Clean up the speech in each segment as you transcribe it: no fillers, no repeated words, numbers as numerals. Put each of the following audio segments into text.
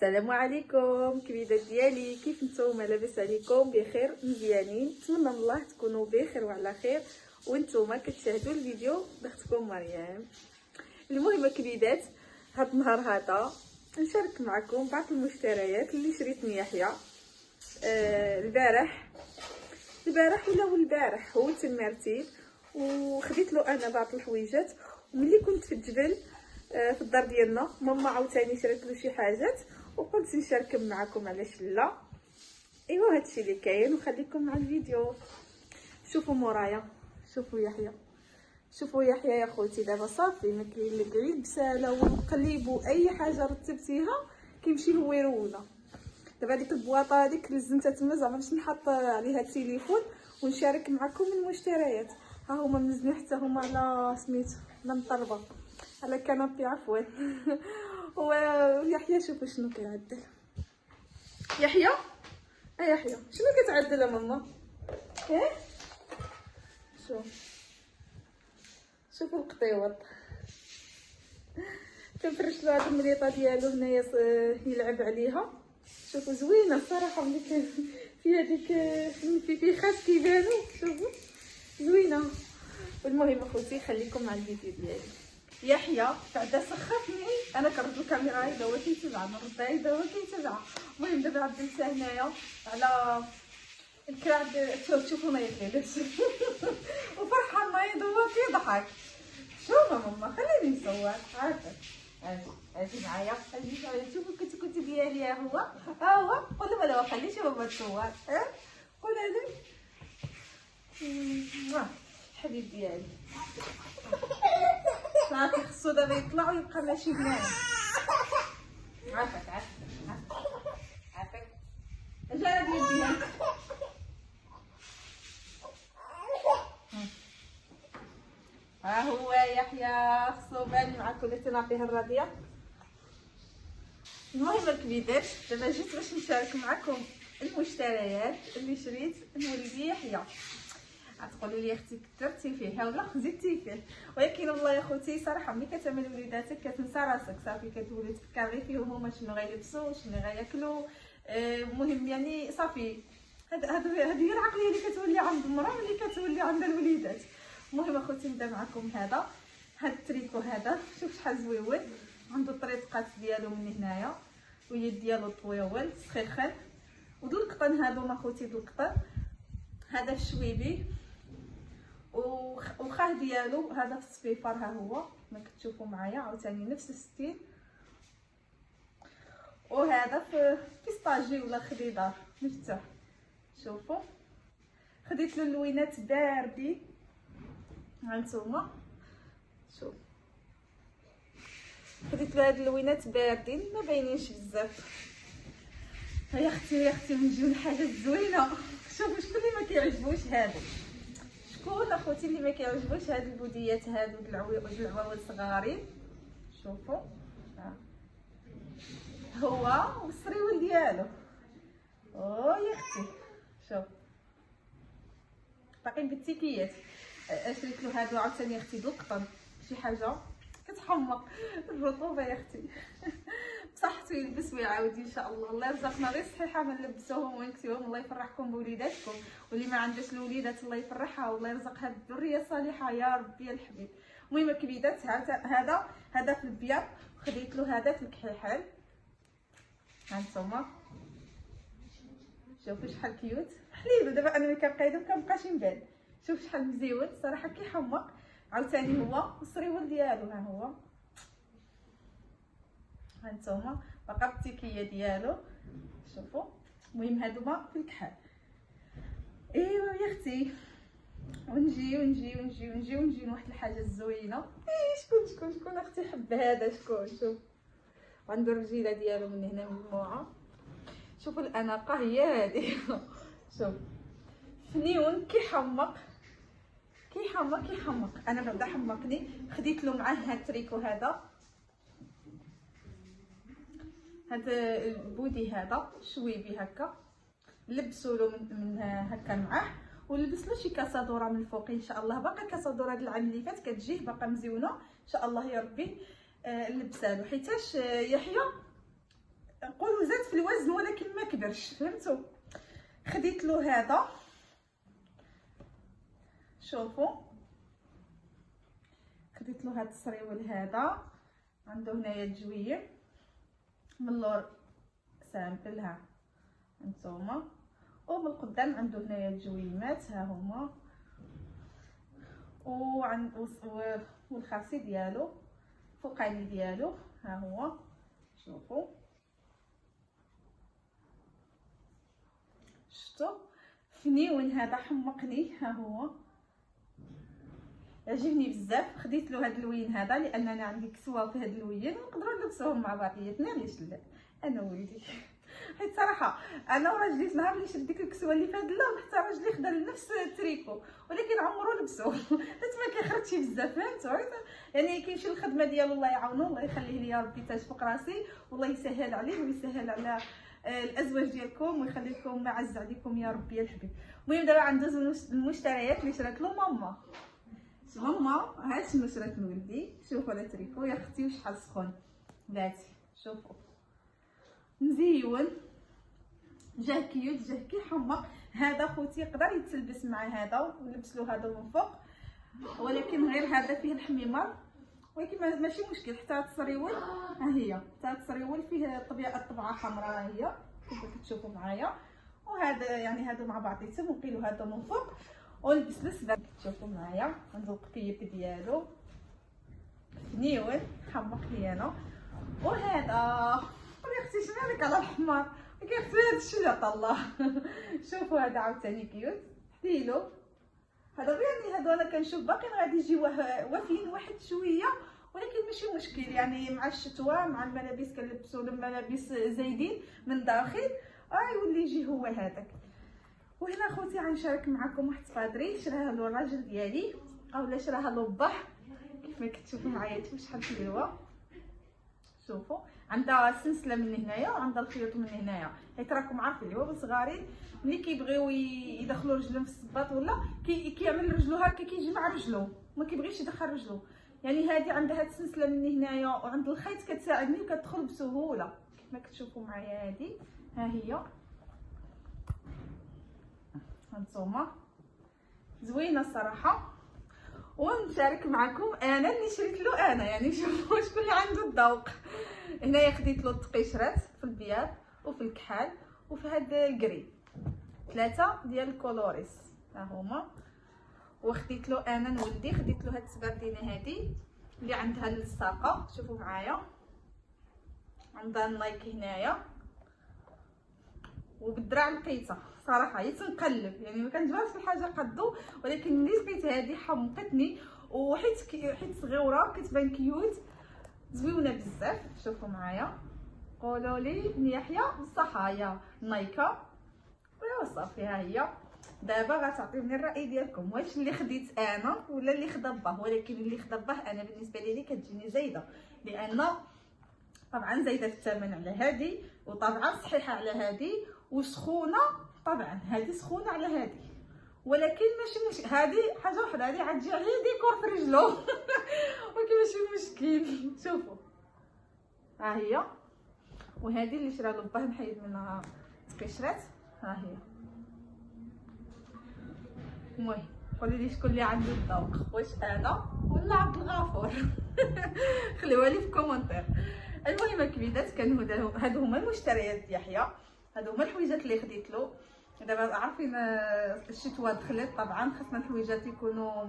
السلام عليكم كبيدات ديالي، كيف نتوما؟ لاباس عليكم؟ بخير مزيانين؟ نتمنى من الله تكونوا بخير وعلى خير وانتوما كتشاهدوا الفيديو باختكم مريم. المهم كبيدات، هاد النهار هذا نشارك معكم بعض المشتريات اللي شريتني يحيى البارح ولا البارح هو تمرتي، وخديت له انا بعض الحويجات. وملي كنت في الجبل في الدار ديالنا ماما عاوتاني شرات له شي حاجات وقلت نشارك معكم، علاش لا؟ ايوا هادشي اللي كاين، وخليكم مع الفيديو. شوفوا مورايا، شوفوا يحيى يا خوتي. دابا صافي ما كاين لا كعيد بساله والقليب واي حاجه رتبتيها كيمشي هو يرونا. دابا ديك البواطه هذيك لزمتها تما زعما باش نحط عليها التليفون ونشارك معكم المشتريات. ها هما منزلين حتى هما على سميتو على مطربه على كنابي عفوا. ويحيى شوفوا شنو كيعدل. يحيى شنو كتعدل يا ماما؟ ايه شوفوا القطيوط كنفرش له هاد المليطه ديالو هنايا يلعب عليها. شوفوا زوينه الصراحه، ملي في هذيك في خاص كيبانو، شوفوا زوينه. والمهم اخوتي خليكم مع الفيديو ديالي. يحيى بعدا سخفني، انا كنرد الكاميرا هيدا هو كيتبع، نرد هيدا هو كيتبع. المهم دابا عدلتها هنايا على الكراع. شوفوا ما ياكلش وفرحان ما يدور كيضحك. شوفوا ماما خليني نصور، عافاك اجي معايا شوفوا كنت ديالي. ها هو قول لا خليش ماما تصور. قول لي حبيب ديالي. صافي خصو دابا يطلع ويبقى ماشي بنان. عافاك اجا ديال ديالك. ها هو يحيى خصو بان معاك ولا تنعطيه الرضيه. المهم الكبيدات دابا جيت باش نشارك معكم المشتريات اللي شريت لوليدي يحيى. غتقولوا لي اختي كثرتي فيه ولا زدتي فيه، ولكن والله يا خوتي صراحه ملي كتعمل وليداتك كتنسى راسك، صافي كتولي تفكر غير فيهم هما شنو غيلبسوا شنو غياكلوا. المهم يعني صافي هاد هي العقليه اللي كتولي عند المراه ملي كتولي عند الوليدات. المهم اخوتي نبدا معكم هذا التريكو هذا. شوف شحال زويون، عنده الطريقات ديالو من هنايا واليد ديالو طويول سخيخن. ودو القطن هادو اخوتي، دو القطن هذا الشويبي وخاه ديالو هذا في السبيفر. ها هو ما كتشوفوا معايا عاوتاني نفس الستيل. وهذا في بيستاجي ولا خضيدار مفتوح. شوفوا خديت له اللوينات باردين، هانتوما شوف خديت له هاد اللوينات باردين ما باينينش بزاف. يا اختي نجيو لحاجات زوينه. شوفوا شكون اللي ما كيعجبوش هذا، شكون اخوتي اللي ما كيعجبوش هاد البوديات هادو العواول صغارين. شوفوا هو والسريول ديالو. يا اختي شوف باقي بالتيكيات. شريت له هادو عاوتاني اختي دو القطن، شي حاجه كتحمق الرطوبه يا اختي. بصحتو يلبس ويعاود ان شاء الله. الله يرزقنا غير صحيحه ما نلبسوهم ونكسيوهم. الله يفرحكم بوليداتكم، واللي ما عندهاش الوليدات الله يفرحها والله يرزقها بالذريه الصالحه يا ربي يا الحبيب. المهم كبيدات هذا في البيض، خديت له هذا في الكحيحل. هانتوما شوفوا شحال كيوت حليلو. دابا انا ملي كنقيدو مكنبقاش نبان. شوف شحال مزيون صراحه كيحمق. عاوتاني هو السريول ديالو، ها هو هانتوما باقا بالتيكيه ديالو. شوفوا المهم هادوما في الكحل. ايوا يا اختي ونجي واحد الحاجه الزوينه. شكون اختي حب هذا؟ شكون؟ شوف عنده الرجيله ديالو من هنا مجموعه. شوفوا الاناقه هي هذه. شوف فنيون كيحمق. انا بعدا حمقني. خديت له معاه هاد التريكو هذا البودي هذا شويبي هكا، لبسوا له من هكا معاه، ولبس له شي كاسادوره من الفوق ان شاء الله. باقا كاسادوره هاد العام اللي فات كتجيه باقا مزيونه ان شاء الله يا ربي. لبسها له حيتاش يحيى قولوا كيهرش، فهمتوا؟ خديت له هذا، شوفوا خديت له هذا السريول هذا، عنده هنايا الجويم من اللور سامبل ها هانتوما، ومن القدام عنده هنايا الجويمات ها هما، والخاصي ديالو فوقاني ديالو ها هو، شوفوا شفتوا فنيون هذا حمقني ها هو، عجبني بزاف. خديت له هذا اللوين هذا لان انا عندي كسوه في هذا اللوين ونقدروا نلبسوهم مع بعضياتنا، علاش لا؟ انا وليدي حيت صراحه انا وراجلي نهار اللي شد ديك الكسوه اللي في هذا اللون حتى راجلي خدا نفس التريكو ولكن عمرو لبسوه حيت ما كيخرجش بزاف، فهمتوا؟ يعني كيمشي للخدمه ديالو، الله يعاونو، الله يخليه لي يا ربي تاج فوق راسي، والله يسهل عليه ويسهل على الازواج ديالكم ويخلي لكم معز عليكم يا ربي يا الحبيب. المهم دابا غندوزو المشتريات اللي شرات له ماما. ماما هاد شنو شرات لولدي، شوفوا على تريكو يا اختي وشحال سخون بلاتي، شوفوا مزيون، جاه كيوت، جاه كي حمق. هذا خوتي يقدر يتلبس مع هذا ونلبس له هذا من فوق، ولكن غير هذا فيه الحميمه، ولكن ماشي مشكل. حتى التصريول ها هي، حتى التصريول فيه الطبعه حمراء هي كيف كتشوفوا معايا، وهذا يعني هادو مع بعضيتهم، ونقيلو هذا من فوق ولبس السباب تشوفوا معايا، عنده القبيب ديالو فنيون حمق لي انا. وهذا يا اختي شنو لك على الحمار، كيختي هذا الشيء اللي عطا الله شوفوا هذا عاوتاني كيوت، حديلو هذا يعني هادو انا كنشوف باقيين غادي يجيو وافيين واحد شويه، ولكن ماشي مشكل يعني مع الشتوى مع الملابس كنلبسوا الملابس زايدين من داخل يولي يجي هو هذاك. وهنا خوتي غنشارك معكم واحد الفادري شراها له الراجل ديالي اولا شراها له الضح، كيف ما كتشوفوا معايا شحال حلوه. شوفوا عندها سلسله من هنايا وعندها الخيوط من هنايا، حيت راكم عارفين اليوم صغارين ملي كيبغيو يدخلوا رجلهم في الصباط ولا كيعمل رجلو هكا كيجمع رجلو ما كيبغيش يدخل رجلو، يعني هذه عندها هاد السلسله من هنايا وعند الخيط كتساعدني وكتدخل بسهوله كيف ما كتشوفوا معايا. هذه ها هي هانتوما زوينه الصراحه. ونشارك معكم انا اللي شريت له انا، يعني شوفوا شكون اللي عنده الذوق. هنايا خديت له التقيشرات في البياض وفي الكحال وفي هذا الكري، 3 ديال الكولوريس ها هما. وخديت له انا نولدي خديت له هاد السبابينه هذه اللي عندها الساقه، شوفوا معايا عندها النايك هنايا وبالدراع لقيتها صراحه هي تنقلب، يعني ما كنجبرش الحاجه قدو، ولكن ملي لقيت هذه حمقتني، وحيت صغيره كتبان كيوت زويونه بزاف. شوفوا معايا قولوا لي بن يحيى بالصحايا نايكا ويا صافي. ها هي دابا غتعطيوني الراي ديالكم واش اللي خديت انا ولا اللي خدا باه، ولكن اللي خدا باه انا بالنسبه لي كتجيني زايده، لان طبعا زايده في الثمن على هذه، وطبعا صحيحه على هذه، وسخونه طبعا هذه سخونه على هذه، ولكن ماشي هذه حاجه وحده، هذه غتجي عليه ديكور في رجلو ولكن ماشي مشكل. شوفوا ها هي، وهذه اللي شرا له باه نحيد منها القشرات ها هي. المهم قولوا لي شكون اللي عنده الذوق، واش انا ولا عبد الغفور خليوها لي في كومونتير. المهم الكبيدات كانوا هادو هما المشتريات ديال يحيى، هادو هما الحويجات اللي خديت له. دابا عارفين الشتوى دخلت، طبعا خصنا الحويجات يكونوا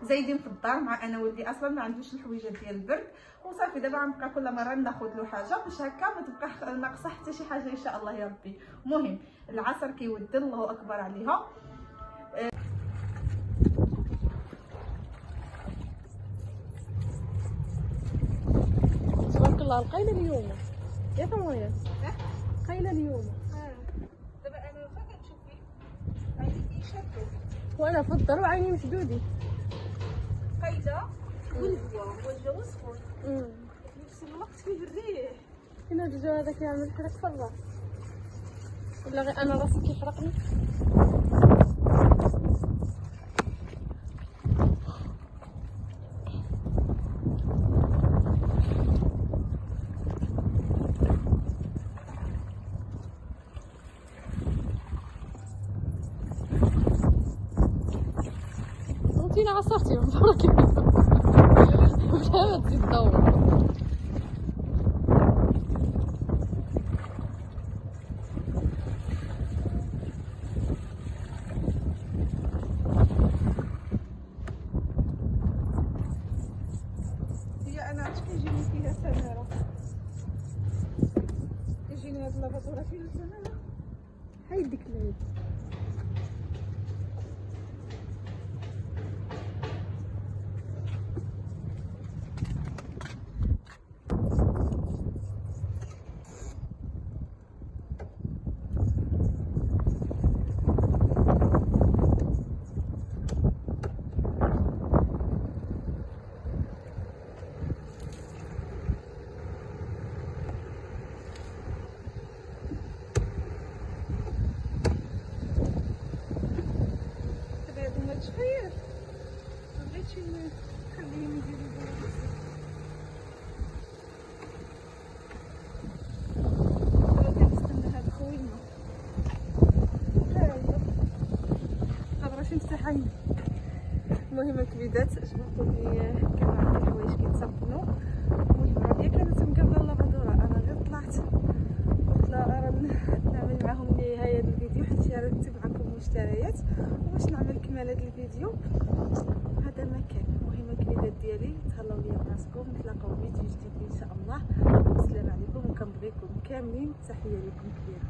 زايدين في الدار، مع انا ولدي اصلا ما عندوش الحويجات ديال البرد، وصافي دابا غنبقى كل مره ناخذ له حاجه باش هكا ما تبقى ناقصه حتى شي حاجه ان شاء الله يا ربي. المهم العصر كيودن، الله اكبر عليها. تبارك الله القايله اليوم يا فمايا قايله اليوم. دابا انا واخا كتشوفي عيني كيشدوا وانا في الدار وعيني مشدودي قايده والجو سخون نفس الوقت فيه الريح. فين هاد الجو هذا كيعمل حرق في الراس، ولا غير انا راسي كيحرقني؟ انتي عصرتي من برك بلا ما تزيد تدور. هي انا عرفت كيجيني فيها سماره، كيجيني هاد اللافاتوره فيها سماره. حيد ديك العيد. شويه بغيتش نخليهم يديروا دابا كنستنى هاد خوينا قادره شي نفتح عيني. المهم الكبيدات جبرتوني كانوا عندي الحوايج كيتسرطنوا. المهم هادي كانت مقابله اللافادوره، انا غير طلعت قلت لا راه نعمل معاهم نهايه الفيديو حيت رتبت معكم مشتريات وباش نعمل كمال هذا الفيديو. هذا ما كان. المهم الكبيدات ديالي تهلاو ليا براسكم، نتلاقاو فيديو جديد ان شاء الله. السلام عليكم وكنبغيكم كاملين، تحيه لكم كبيره.